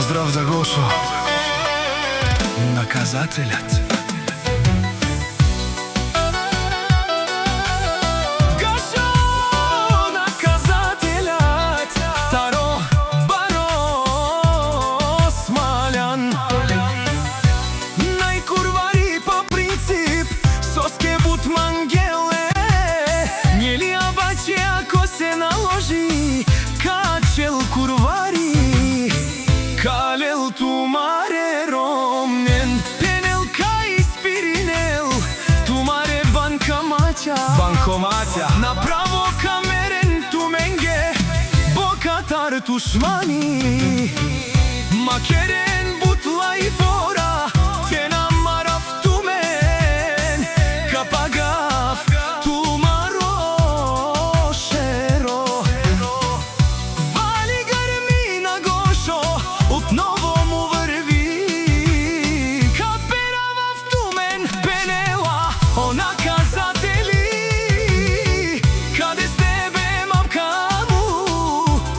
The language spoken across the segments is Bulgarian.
Поздрав за Гошо, наказателят. Kalel tumare romnen penel kai spirinel tumare bankomatia направо камерен туменге бокатар тушмани макерен бутлай фора тена мараф тумен капагав тумаро шеро вали гармина Гошо отново му върви каперава в тумен пенела о наказатели. Къде сте бе мамка му,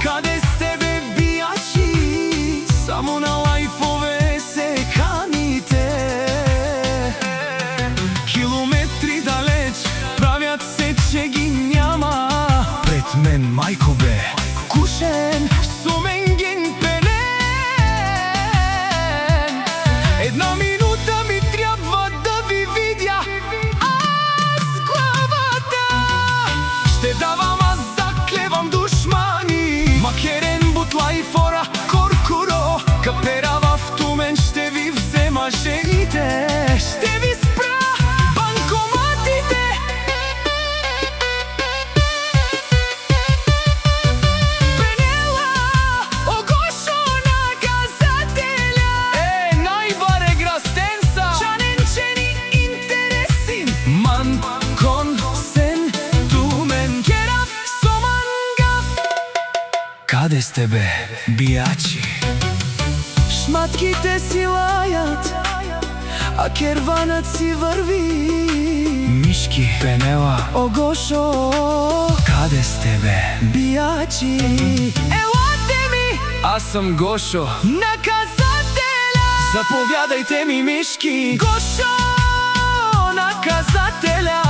къде сте бе биячи, само на лайфове се каните. Километри далеч правят се, че ги няма. Пред мен майко бе Кушен суменген пенен. Една минута ми трябва да ви видя аз главата. Ще давам, аз заклевам душмани. Макерен бутлай фора коркуро каперава в тумен ще ви взема жените. Ще ви спра банкоматите. Пенела о Гошо наказателя. Най-баре грастенса чаненчени интересин ман кон сен тумен керав сомангав. Къде сте бе биячи? Шматките си лаят, а керванът си върви. Мишки, пенела, О Гошо, къде сте бе? биячи, елате ми, Аз съм Гошо. наказателя. Заповядайте ми, мишки, Гошо, наказателя.